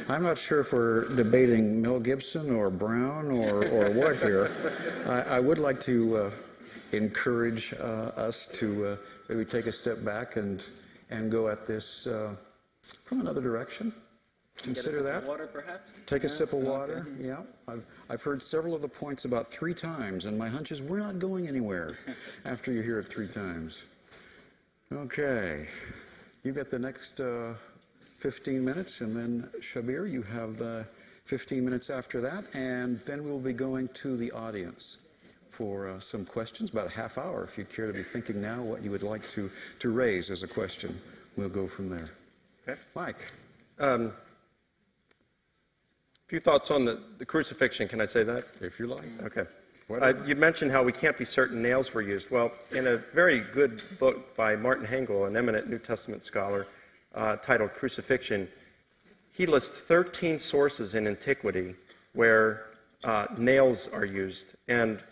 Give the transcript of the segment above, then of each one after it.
I'm not sure if we're debating Mel Gibson or Brown or what here. I would like to encourage us to maybe take a step back and go at this from another direction. Consider that. Water, perhaps? Take a sip of water. Okay. Yeah. I've heard several of the points about 3 times, and my hunch is we're not going anywhere after you hear it 3 times. Okay. You get the next 15 minutes, and then Shabir, you have 15 minutes after that, and then we'll be going to the audience for some questions, about a half hour. If you'd care to be thinking now what you would like to raise as a question, we'll go from there. Okay. Mike. A few thoughts on the crucifixion. Can I say that? If you like. Okay. You mentioned how we can't be certain nails were used. Well, in a very good book by Martin Hengel, an eminent New Testament scholar, titled Crucifixion, he lists 13 sources in antiquity where nails are used. And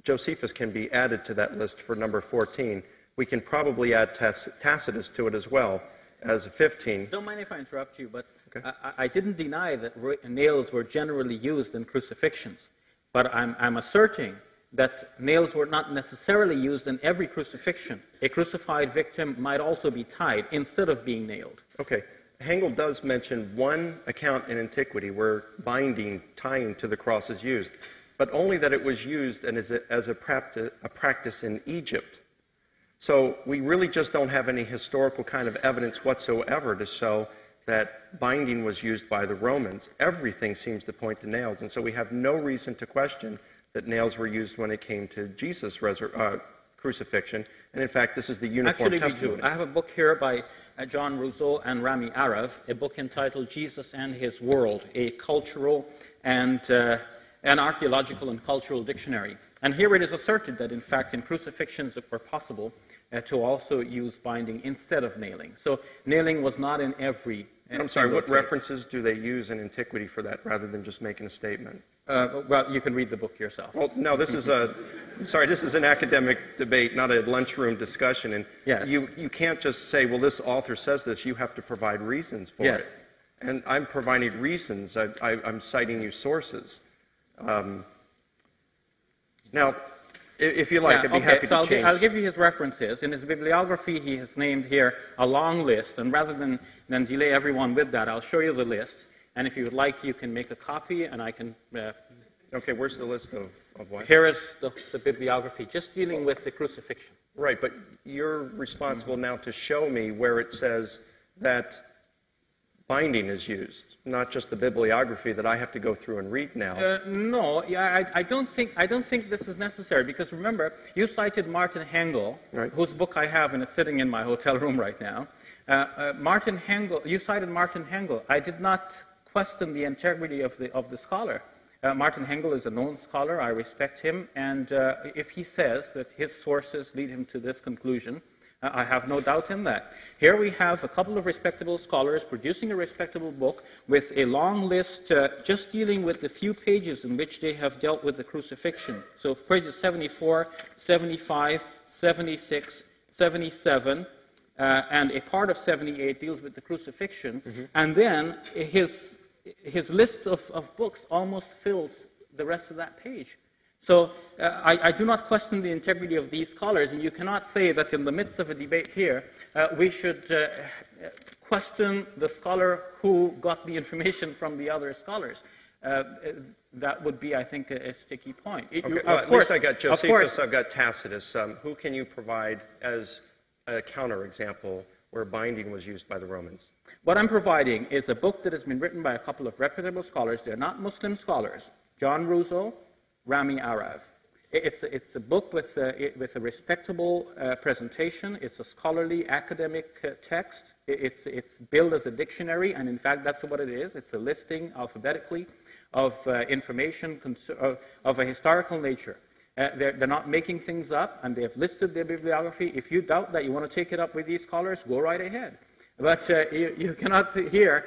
Josephus can be added to that list for number 14. We can probably add Tacitus to it as well as 15. Don't mind if I interrupt you, but okay. I didn't deny that nails were generally used in crucifixions. But I'm asserting that nails were not necessarily used in every crucifixion. A crucified victim might also be tied instead of being nailed. Okay. Hengel does mention one account in antiquity where binding, tying to the cross is used, but only that it was used and as a practice in Egypt. So we really just don't have any historical kind of evidence whatsoever to show that binding was used by the Romans. Everything seems to point to nails, and so we have no reason to question that nails were used when it came to Jesus' crucifixion. And in fact, this is the uniform testimony. Actually, we do. I have a book here by John Rousseau and Rami Arav, a book entitled Jesus and His World, a cultural and an archaeological and cultural dictionary. And here it is asserted that, in fact, in crucifixions it were possible to also use binding instead of nailing. So nailing was not in every I'm sorry, what references do they use in antiquity for that rather than just making a statement? Well, you can read the book yourself. Well, no, this is this is an academic debate, not a lunchroom discussion. And yes. you can't just say, well, this author says this. You have to provide reasons for it. And I'm providing reasons. I'm citing you sources. Now, if you like, I'd be happy to change. I'll give you his references. In his bibliography, he has named here a long list. And rather than delay everyone with that, I'll show you the list. And if you would like, you can make a copy, and I can... Okay, where's the list of what? Here is the bibliography, just dealing with the crucifixion. Right, but you're responsible now to show me where it says that binding is used, not just the bibliography that I have to go through and read now. No, I don't think this is necessary, because remember, you cited Martin Hengel, right, whose book I have and is sitting in my hotel room right now. Martin Hengel, you cited Martin Hengel. I did not question the integrity of the scholar. Martin Hengel is a known scholar. I respect him, and if he says that his sources lead him to this conclusion, I have no doubt in that. Here we have a couple of respectable scholars producing a respectable book with a long list just dealing with the few pages in which they have dealt with the crucifixion. So pages 74, 75, 76, 77, and a part of 78 deals with the crucifixion. Mm-hmm. And then his list of books almost fills the rest of that page. So I do not question the integrity of these scholars, and you cannot say that in the midst of a debate here, we should question the scholar who got the information from the other scholars. That would be, I think, a sticky point. Okay, well, at least I got Josephus, I've got Tacitus. Who can you provide as a counterexample where binding was used by the Romans? What I'm providing is a book that has been written by a couple of reputable scholars. They're not Muslim scholars. John Rousseau, Rami Arav. It's a book with a respectable presentation. It's a scholarly academic text. It's billed as a dictionary, and in fact, that's what it is. It's a listing alphabetically of information of a historical nature. They're not making things up, and they have listed their bibliography. If you doubt that, you want to take it up with these scholars, go right ahead. But you cannot here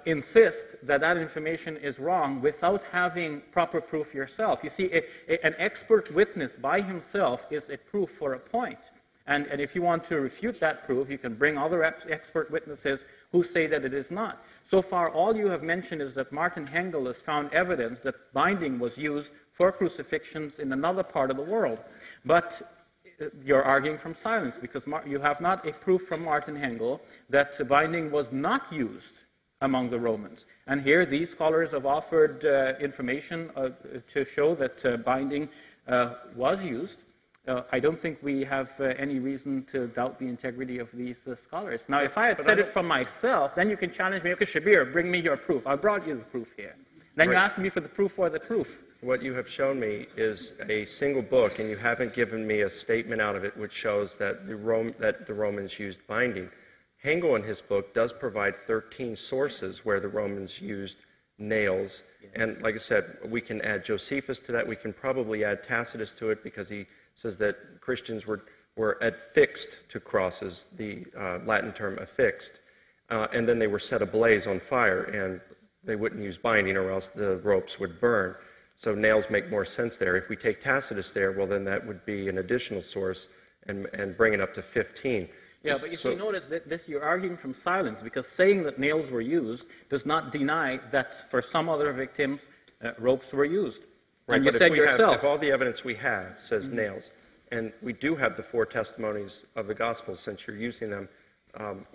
insist that that information is wrong without having proper proof yourself. You see, an expert witness by himself is a proof for a point. And if you want to refute that proof, you can bring other expert witnesses who say that it is not. So far, all you have mentioned is that Martin Hengel has found evidence that binding was used for crucifixions in another part of the world. But you're arguing from silence, because you have not a proof from Martin Hengel that binding was not used among the Romans. And here, these scholars have offered information to show that binding was used. I don't think we have any reason to doubt the integrity of these scholars. Now, if I had said it from myself, then you can challenge me, okay, Shabir, bring me your proof. I brought you the proof here. Then you ask me for the proof for the proof. What you have shown me is a single book, and you haven't given me a statement out of it which shows that the Romans used binding. Hengel in his book does provide 13 sources where the Romans used nails. Yes. And like I said, we can add Josephus to that. We can probably add Tacitus to it, because he says that Christians were affixed to crosses, the Latin term affixed, and then they were set ablaze on fire, and they wouldn't use binding or else the ropes would burn. So nails make more sense there. If we take Tacitus there, well, then that would be an additional source and bring it up to 15. Yeah, but you see, notice that you're arguing from silence, because saying that nails were used does not deny that for some other victims, ropes were used. Right, and you said yourself. If all the evidence we have says nails, and we do have the 4 testimonies of the Gospels, since you're using them,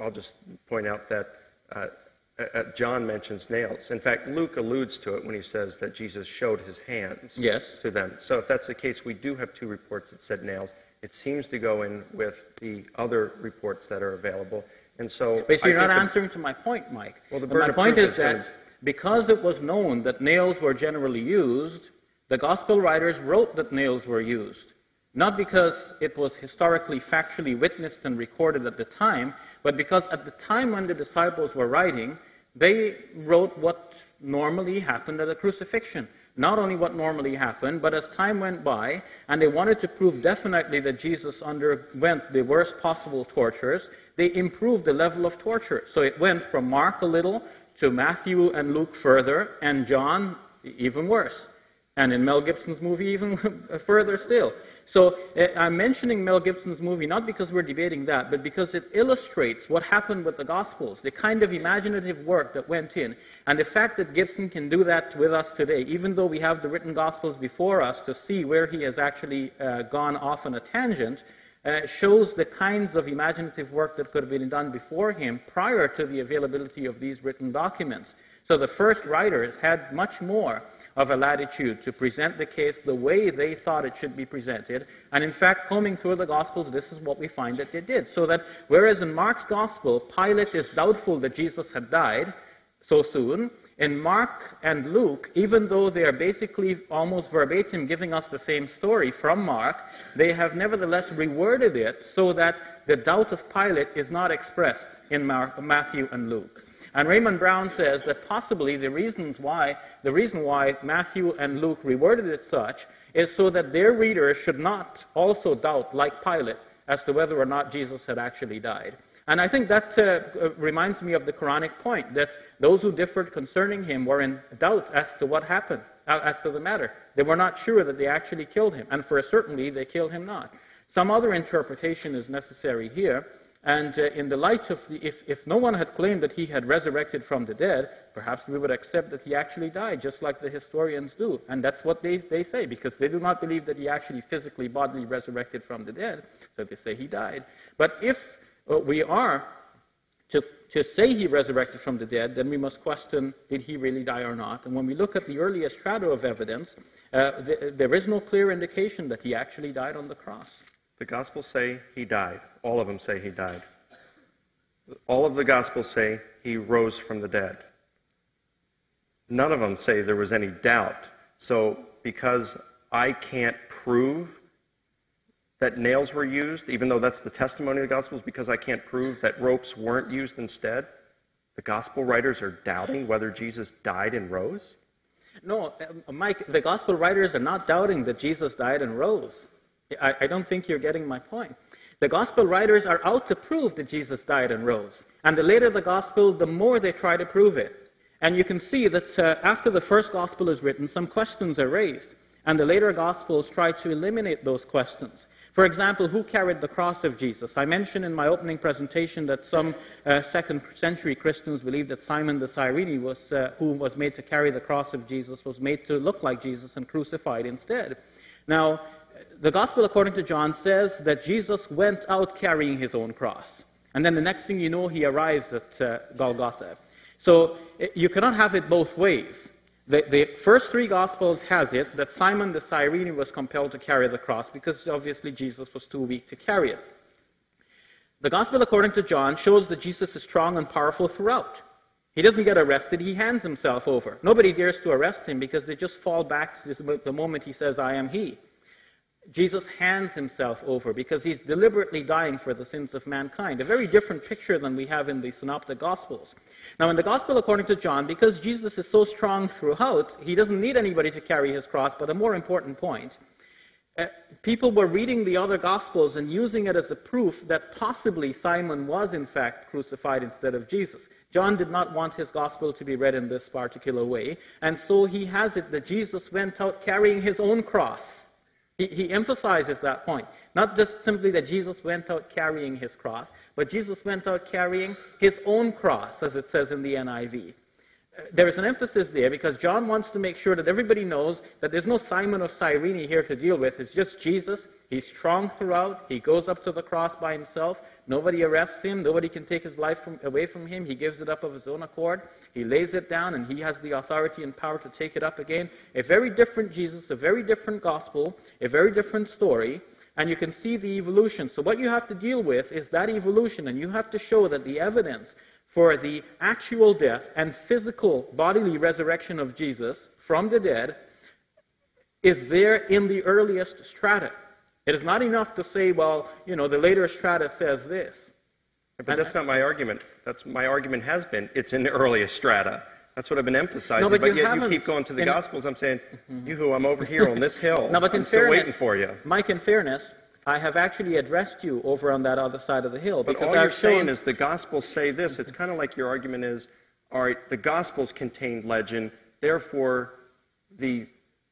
I'll just point out that John mentions nails. In fact, Luke alludes to it when he says that Jesus showed his hands to them. So if that's the case, we do have 2 reports that said nails. It seems to go in with the other reports that are available. And so, but you're not answering to my point, Mike. Well, my point is that because it was known that nails were generally used, the Gospel writers wrote that nails were used. Not because it was historically, factually witnessed and recorded at the time, but because at the time when the disciples were writing, they wrote what normally happened at a crucifixion. Not only what normally happened, but as time went by, and they wanted to prove definitely that Jesus underwent the worst possible tortures, they improved the level of torture. So it went from Mark a little to Matthew and Luke further, and John even worse. And in Mel Gibson's movie, even further still. So I'm mentioning Mel Gibson's movie not because we're debating that, but because it illustrates what happened with the Gospels, the kind of imaginative work that went in. And the fact that Gibson can do that with us today, even though we have the written Gospels before us to see where he has actually gone off on a tangent, shows the kinds of imaginative work that could have been done before him prior to the availability of these written documents. So the first writers had much more of a latitude to present the case the way they thought it should be presented. And in fact, combing through the Gospels, this is what we find that they did. So that whereas in Mark's Gospel, Pilate is doubtful that Jesus had died so soon, in Mark and Luke, even though they are basically almost verbatim giving us the same story from Mark, they have nevertheless reworded it so that the doubt of Pilate is not expressed in Matthew and Luke. And Raymond Brown says that possibly the reason why Matthew and Luke reworded it such is so that their readers should not also doubt, like Pilate, as to whether or not Jesus had actually died. And I think that reminds me of the Quranic point, that those who differed concerning him were in doubt as to what happened, as to the matter. They were not sure that they actually killed him, and for a certainty they killed him not. Some other interpretation is necessary here. And in the light of if no one had claimed that he had resurrected from the dead, perhaps we would accept that he actually died, just like the historians do. And that's what they say, because they do not believe that he actually physically, bodily resurrected from the dead, so they say he died. But if we are to say he resurrected from the dead, then we must question, did he really die or not? And when we look at the earliest strata of evidence, there is no clear indication that he actually died on the cross. The Gospels say he died. All of them say he died. All of the Gospels say he rose from the dead. None of them say there was any doubt. So because I can't prove that nails were used, even though that's the testimony of the Gospels, because I can't prove that ropes weren't used instead, the Gospel writers are doubting whether Jesus died and rose? No, Mike, the Gospel writers are not doubting that Jesus died and rose. I don't think you're getting my point. The Gospel writers are out to prove that Jesus died and rose. And the later the Gospel, the more they try to prove it. And you can see that after the first Gospel is written, some questions are raised. And the later Gospels try to eliminate those questions. For example, who carried the cross of Jesus? I mentioned in my opening presentation that some second century Christians believed that Simon the Cyrene, who was made to carry the cross of Jesus, was made to look like Jesus and crucified instead. Now, the Gospel according to John says that Jesus went out carrying his own cross. And then the next thing you know, he arrives at Golgotha. So you cannot have it both ways. The first three Gospels has it that Simon the Cyrene was compelled to carry the cross because obviously Jesus was too weak to carry it. The Gospel according to John shows that Jesus is strong and powerful throughout. He doesn't get arrested, he hands himself over. Nobody dares to arrest him because they just fall back the moment he says, I am he. Jesus hands himself over because he's deliberately dying for the sins of mankind. A very different picture than we have in the Synoptic Gospels. Now, in the Gospel according to John, because Jesus is so strong throughout, he doesn't need anybody to carry his cross, but a more important point, people were reading the other Gospels and using it as a proof that possibly Simon was in fact crucified instead of Jesus. John did not want his Gospel to be read in this particular way, and so he has it that Jesus went out carrying his own cross. He emphasizes that point. Not just simply that Jesus went out carrying his cross, but Jesus went out carrying his own cross, as it says in the NIV. There is an emphasis there because John wants to make sure that everybody knows that there's no Simon of Cyrene here to deal with. It's just Jesus. He's strong throughout. He goes up to the cross by himself. Nobody arrests him. Nobody can take his life away from him. He gives it up of his own accord. He lays it down, and he has the authority and power to take it up again. A very different Jesus, a very different gospel, a very different story, and you can see the evolution. So what you have to deal with is that evolution, and you have to show that the evidence for the actual death and physical bodily resurrection of Jesus from the dead is there in the earliest strata. It is not enough to say, well, the later strata says this. But that's not my argument. My argument has been, it's in the earliest strata. That's what I've been emphasizing. No, but yet you keep going to the Gospels. I'm saying, I'm over here on this hill. No, but I'm still waiting for you. Mike, in fairness, I have actually addressed you over on that other side of the hill. But all you're saying is the Gospels say this. It's kind of like your argument is, all right, the Gospels contain legend, therefore the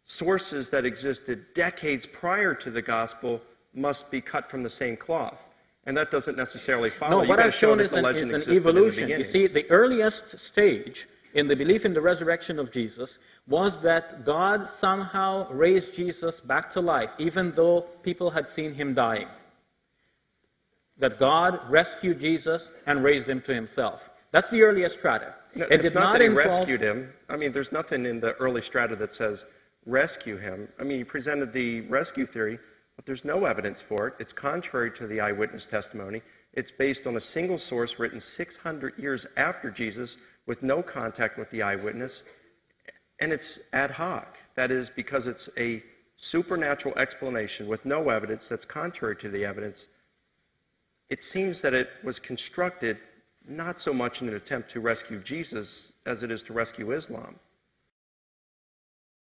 sources that existed decades prior to the Gospel must be cut from the same cloth. And that doesn't necessarily follow. No, what I've shown is an evolution. You see, the earliest stage in the belief in the resurrection of Jesus was that God somehow raised Jesus back to life, even though people had seen him dying. That God rescued Jesus and raised him to himself. That's the earliest strata. No, it's not that he rescued him. I mean, there's nothing in the early strata that says rescue him. I mean, he presented the rescue theory, but there's no evidence for it. It's contrary to the eyewitness testimony. It's based on a single source written 600 years after Jesus with no contact with the eyewitness, and it's ad hoc. That is because it's a supernatural explanation with no evidence that's contrary to the evidence. It seems that it was constructed not so much in an attempt to rescue Jesus as it is to rescue Islam.